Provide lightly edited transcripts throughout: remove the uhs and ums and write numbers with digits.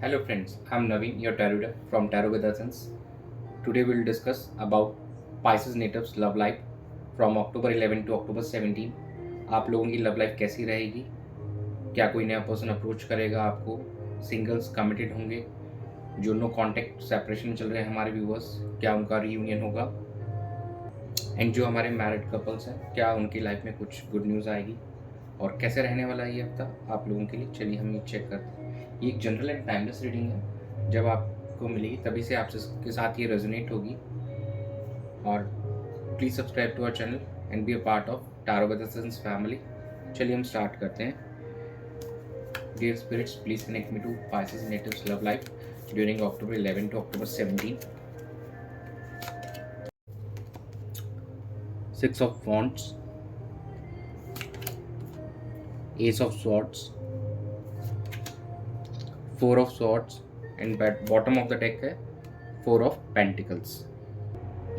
Hello friends, I'm Naveen, your tarot reader from Tarot with Essence. Today we'll discuss about Pisces natives love life from October 11 to October 17. आप लोगों की love life कैसी रहेगी? क्या कोई नया person approach करेगा आपको? सिंगल्स कमिटेड होंगे? जो नो कांटेक्ट सेपरेशन में चल रहे हैं हमारे व्यूअर्स, क्या उनका रीयूनियन होगा? एंड जो हमारे मैरिड कपल्स हैं, क्या उनकी लाइफ में कुछ गुड न्यूज़ आएगी? और कैसे रहने वाला है ये हफ्ता आप लोगों के लिए? चलिए हम ये चेक करते हैं। ये एक जनरल एंड टाइमलेस रीडिंग है, जब आपको मिलेगी तभी से आपके साथ ये रेजोनेट होगी। और please subscribe to our channel and be a part of tarot with essence family. चलिए हम स्टार्ट करते हैं। Dear spirits, please connect me to Pisces natives love life during October 11 to October 17. Six of Wands, Ace of Swords, Four of Swords and bottom of the deck है Four of Pentacles.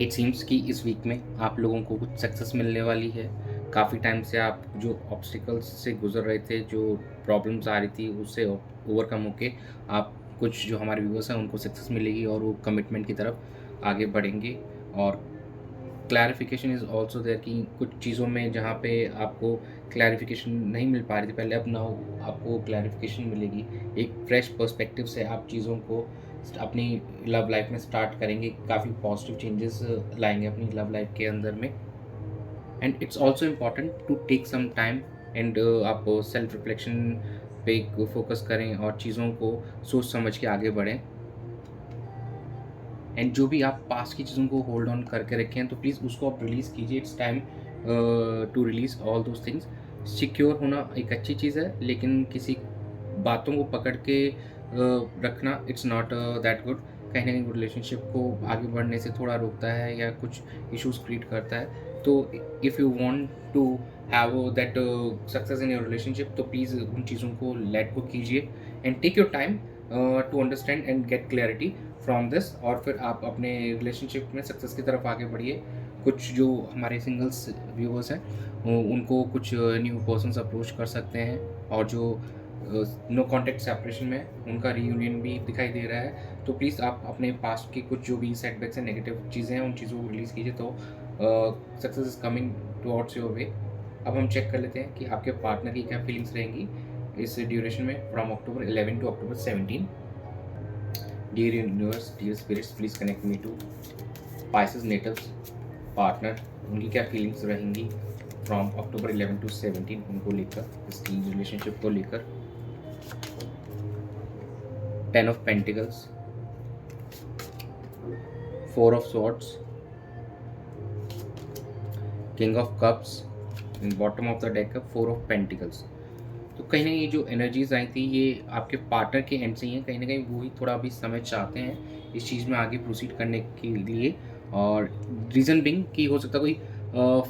It seems कि इस week में आप लोगों को कुछ success मिलने वाली है। काफ़ी टाइम से आप जो ऑब्स्टिकल्स से गुजर रहे थे, जो प्रॉब्लम्स आ रही थी, उससे ओवरकम होके आप कुछ जो हमारे व्यूअर्स हैं उनको सक्सेस मिलेगी और वो कमिटमेंट की तरफ आगे बढ़ेंगे। और क्लैरिफिकेशन इज़ ऑल्सो देयर कि कुछ चीज़ों में जहाँ पे आपको क्लैरिफिकेशन नहीं मिल पा रही थी पहले, अब नाउ आपको क्लैरिफिकेशन मिलेगी। एक फ्रेश पर्सपेक्टिव से आप चीज़ों को अपनी लव लाइफ में स्टार्ट करेंगे, काफ़ी पॉजिटिव चेंजेस लाएंगे अपनी लव लाइफ के अंदर में। And it's also important to take some time and आप सेल्फ रिफ्लेक्शन पे फोकस करें और चीज़ों को सोच समझ के आगे बढ़ें। एंड जो भी आप पास्ट की चीज़ों को होल्ड ऑन करके रखे हैं तो प्लीज़ उसको आप रिलीज़ कीजिए। It's time to release all those things. Secure होना एक अच्छी चीज़ है, लेकिन किसी बातों को पकड़ के रखना इट्स नॉट दैट गुड। कहीं ना कहीं रिलेशनशिप को आगे बढ़ने से थोड़ा रोकता है या कुछ इश्यूज क्रिएट करता है। तो if you want to have that success in your relationship, तो प्लीज़ उन चीज़ों को लेट गो कीजिए and take your time to understand and get clarity from this. और फिर आप अपने रिलेशनशिप में सक्सेस की तरफ आगे बढ़िए। कुछ जो हमारे सिंगल्स व्यूअर्स हैं उनको कुछ न्यू पर्सन्स अप्रोच कर सकते हैं, और जो नो कॉन्टेक्ट सेपरेशन में उनका रीयूनियन भी दिखाई दे रहा है। तो प्लीज़ आप अपने पास्ट की कुछ जो भी सेटबैक्स हैं, नेगेटिव चीज़ें हैं, उन चीज़ों को रिलीज़ कीजिए, तो success is coming towards your way. अब हम चेक कर लेते हैं कि आपके पार्टनर की क्या फीलिंग्स रहेंगी इस ड्यूरेशन में from October 11 to October 17. Dear universe, dear spirits, please connect me to Pisces natives partner, उनकी क्या फीलिंग्स रहेंगी फ्रॉम October 11 to 17 उनको लेकर, इसकी रिलेशनशिप को लेकर। 10 of Pentacles, 4 of Swords, King of Cups, bottom of the deck है 4 of Pentacles। तो कहीं ना ये जो एनर्जीज आई थी ये आपके पार्टनर के एंड से ही है। कहीं ना कहीं वो ही थोड़ा अभी समय चाहते हैं इस चीज़ में आगे प्रोसीड करने के लिए। और रीज़न बिंग कि हो सकता है कोई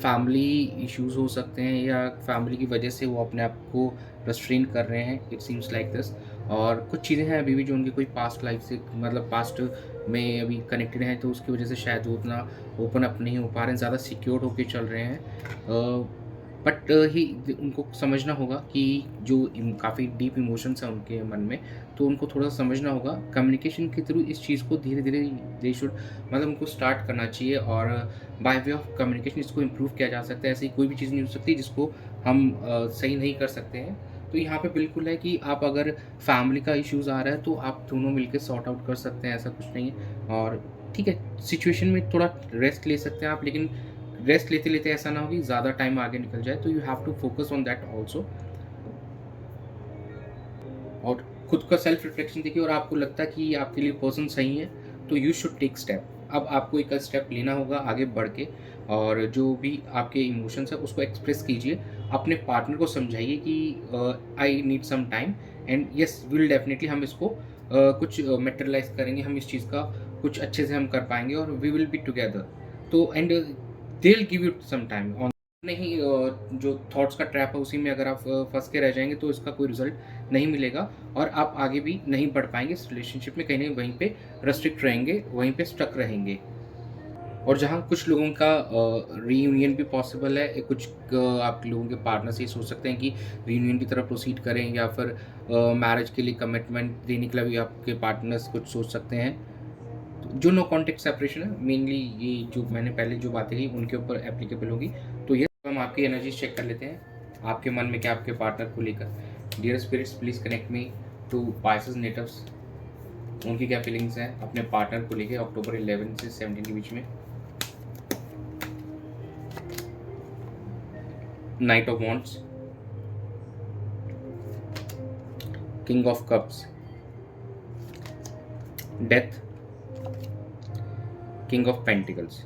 फैमिली इश्यूज हो सकते हैं या फैमिली की वजह से वो अपने आप को रेस्ट्रेन कर रहे हैं, इट सीम्स लाइक दिस। और कुछ चीज़ें हैं अभी भी जो उनकी कोई पास्ट लाइफ से, मतलब पास्ट में अभी कनेक्टेड हैं, तो उसकी वजह से शायद वो उतना ओपन अप नहीं हो पा रहे हैं, ज़्यादा सिक्योर होकर चल रहे हैं। बट ही उनको समझना होगा कि जो काफ़ी डीप इमोशंस हैं उनके मन में, तो उनको थोड़ा समझना होगा। कम्युनिकेशन के थ्रू इस चीज़ को धीरे धीरे दे शुड, मतलब उनको स्टार्ट करना चाहिए, और बाय वे ऑफ कम्युनिकेशन इसको इम्प्रूव किया जा सकता है। ऐसी कोई भी चीज़ नहीं हो सकती जिसको हम सही नहीं कर सकते हैं। तो यहाँ पे बिल्कुल है कि आप अगर फैमिली का इश्यूज़ आ रहा है तो आप दोनों मिलकर सॉर्ट आउट कर सकते हैं, ऐसा कुछ नहीं है। और ठीक है, सिचुएशन में थोड़ा रेस्ट ले सकते हैं आप, लेकिन रेस्ट लेते लेते ऐसा ना हो कि ज़्यादा टाइम आगे निकल जाए। तो you have to focus on that also. और खुद का सेल्फ रिफ्लेक्शन देखिए, और आपको लगता है कि आपके लिए पर्सन सही है तो यू शुड टेक स्टेप। अब आपको एक स्टेप लेना होगा आगे बढ़ के, और जो भी आपके इमोशंस है उसको एक्सप्रेस कीजिए। अपने पार्टनर को समझाइए कि I need some time and yes will definitely हम इसको कुछ मेटेरियलाइज करेंगे, हम इस चीज़ का कुछ अच्छे से हम कर पाएंगे और वी विल बी टुगेदर। तो and they will give you some time on. नहीं जो थॉट्स का ट्रैप है उसी में अगर आप फंस के रह जाएंगे तो इसका कोई रिजल्ट नहीं मिलेगा, और आप आगे भी नहीं बढ़ पाएंगे इस रिलेशनशिप में। कहीं ना कहीं वहीं पे रेस्ट्रिक्ट रहेंगे, वहीं पे स्टक रहेंगे। और जहाँ कुछ लोगों का रीयूनियन भी पॉसिबल है, कुछ आप लोगों के पार्टनर से ये सोच सकते हैं कि रीयूनियन की तरफ प्रोसीड करें, या फिर मैरिज के लिए कमिटमेंट देने के लिए भी आपके पार्टनर्स कुछ सोच सकते हैं। तो जो नो कॉन्टेक्ट सेपरेशन है, मेनली ये जो मैंने पहले जो बातें की उनके ऊपर एप्लीकेबल होगी। तो ये हम आपकी एनर्जीज चेक कर लेते हैं, आपके मन में क्या आपके पार्टनर को लेकर। Dear spirits, please connect me to Pisces natives. उनकी क्या फीलिंग्स हैं अपने पार्टनर को लेकर अक्टूबर 11 से 17 के बीच में। Night of wants, king of cups, death, king of pentacles.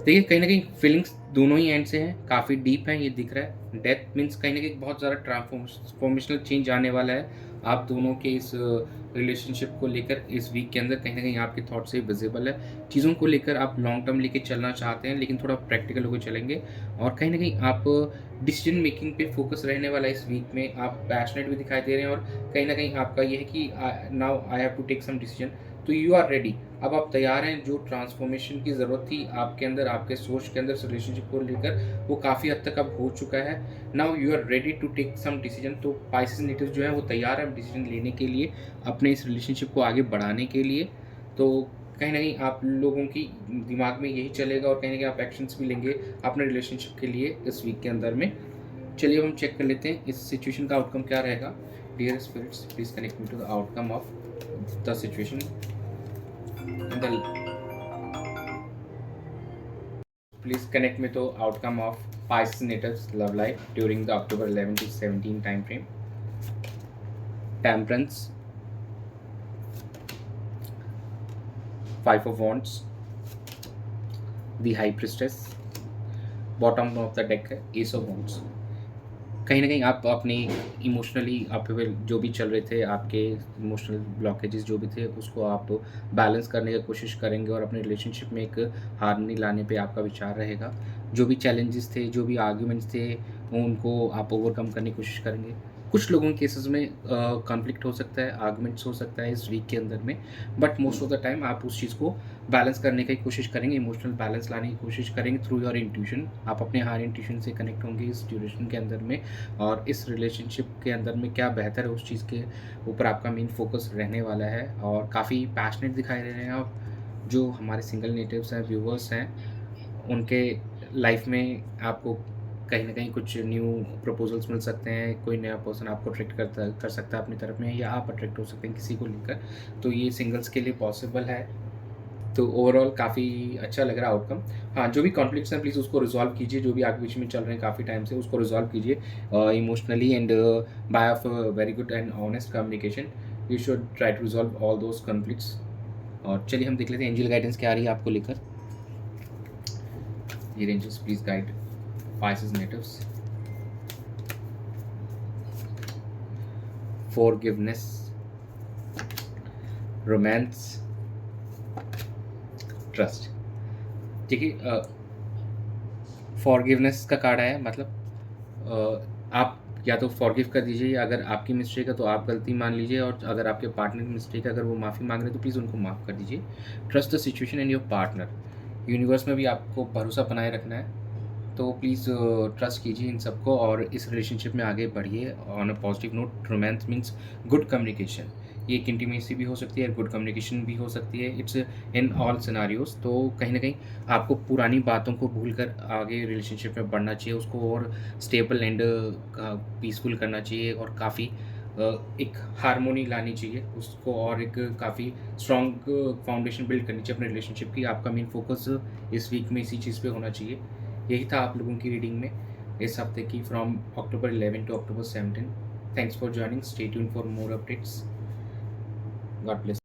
देखिए कहीं ना कहीं फीलिंग्स दोनों ही एंड से हैं, काफ़ी डीप हैं, ये दिख रहा है। डेथ मीन्स कहीं ना कहीं बहुत ज़्यादा ट्रांसफॉर्मेशनल चेंज आने वाला है आप दोनों के इस रिलेशनशिप को लेकर। इस वीक के अंदर कहीं ना कहीं आपके थॉट से विजिबल है, चीज़ों को लेकर आप लॉन्ग टर्म लेके चलना चाहते हैं, लेकिन थोड़ा प्रैक्टिकल होकर चलेंगे। और कहीं ना कहीं आप डिसीजन मेकिंग पे फोकस रहने वाला है इस वीक में। आप पैशनेट भी दिखाई दे रहे हैं, और कहीं ना कहीं आपका ये है कि now I have to take some decision. तो यू आर रेडी, अब आप तैयार हैं। जो ट्रांसफॉर्मेशन की ज़रूरत थी आपके अंदर, आपके सोच के अंदर रिलेशनशिप को लेकर, वो काफ़ी हद तक अब हो चुका है। Now you are ready to take some decision. तो पाइसेस नेटिव जो है वो तैयार है डिसीजन लेने के लिए, अपने इस रिलेशनशिप को आगे बढ़ाने के लिए। तो कहीं ना कहीं आप लोगों की दिमाग में यही चलेगा, और कहीं ना कहीं आप एक्शंस भी लेंगे अपने रिलेशनशिप के लिए इस वीक के अंदर में। चलिए अब हम चेक कर लेते हैं इस सिचुएशन का आउटकम क्या रहेगा। Dear spirits, please connect me to the outcome of the situation. Please connect me to outcome of Pisces natives love life during the October 11 to 17 time frame. Temperance, Five of Wands, the High Priestess, bottom of the deck है Ace of Wands। कहीं ना कहीं आप अपनी emotionally आप जो भी चल रहे थे, आपके इमोशनल ब्लॉकेजेस जो भी थे, उसको आप बैलेंस करने की कोशिश करेंगे, और अपने रिलेशनशिप में एक हार्मनी लाने पे आपका विचार रहेगा। जो भी चैलेंजेस थे, जो भी आर्ग्यूमेंट्स थे, उनको आप ओवरकम करने की कोशिश करेंगे। कुछ लोगों के केसेस में कॉन्फ्लिक्ट हो सकता है, आर्गुमेंट्स हो सकता है इस वीक के अंदर में, but most of the time आप उस चीज़ को बैलेंस करने की कोशिश करेंगे, इमोशनल बैलेंस लाने की कोशिश करेंगे थ्रू योर इंट्यूशन। आप अपने हायर इंट्यूशन से कनेक्ट होंगे इस ड्यूरेशन के अंदर में, और इस रिलेशनशिप के अंदर में क्या बेहतर है उस चीज़ के ऊपर आपका मेन फोकस रहने वाला है। और काफ़ी पैशनेट दिखाई दे रहे हैं। और जो हमारे सिंगल नेटिव्स हैं, व्यूवर्स हैं, उनके लाइफ में आपको कहीं ना कहीं कुछ न्यू प्रपोजल्स मिल सकते हैं। कोई नया पर्सन आपको अट्रैक्ट कर सकता है अपनी तरफ में, या आप अट्रैक्ट हो सकते हैं किसी को लेकर। तो ये सिंगल्स के लिए पॉसिबल है। तो ओवरऑल काफ़ी अच्छा लग रहा है आउटकम। हाँ, जो भी कॉन्फ्लिक्ट्स हैं प्लीज़ उसको रिजॉल्व कीजिए, जो भी आपके बीच में चल रहे हैं काफ़ी टाइम से, उसको रिजॉल्व कीजिए emotionally, and by of very good and honest communication you should try to resolve all those conflicts. और चलिए हम देख लेते हैं एंजल गाइडेंस क्या आ रही है आपको लेकर। ये angels please guide Pisces natives. Forgiveness, romance, trust। देखिए फॉरगिवनेस का कार्ड आया, मतलब आप या तो फॉरगिव कर दीजिए, अगर आपकी मिस्टेक है तो आप गलती मान लीजिए, और अगर आपके पार्टनर की मिस्टेक है, अगर वो माफ़ी मांग रहे हैं तो प्लीज़ उनको माफ़ कर दीजिए। Trust the situation and your partner. Universe में भी आपको भरोसा बनाए रखना है, तो प्लीज़ ट्रस्ट कीजिए इन सबको, और इस रिलेशनशिप में आगे बढ़िए on a positive note. Romance means good communication, ये एक इंटीमेसी भी हो सकती है, गुड कम्युनिकेशन भी हो सकती है, इट्स इन ऑल सिनारियोज। तो कहीं ना कहीं आपको पुरानी बातों को भूलकर आगे रिलेशनशिप में बढ़ना चाहिए, उसको और स्टेबल एंड पीसफुल करना चाहिए, और काफ़ी एक हारमोनी लानी चाहिए उसको, और एक काफ़ी स्ट्रॉन्ग फाउंडेशन बिल्ड करनी चाहिए अपने रिलेशनशिप की। आपका मेन फोकस इस वीक में इसी चीज़ पे होना चाहिए। यही था आप लोगों की रीडिंग में इस हफ्ते की, from October 11 to October 17। Thanks for joining, stay tuned for more updates. God bless.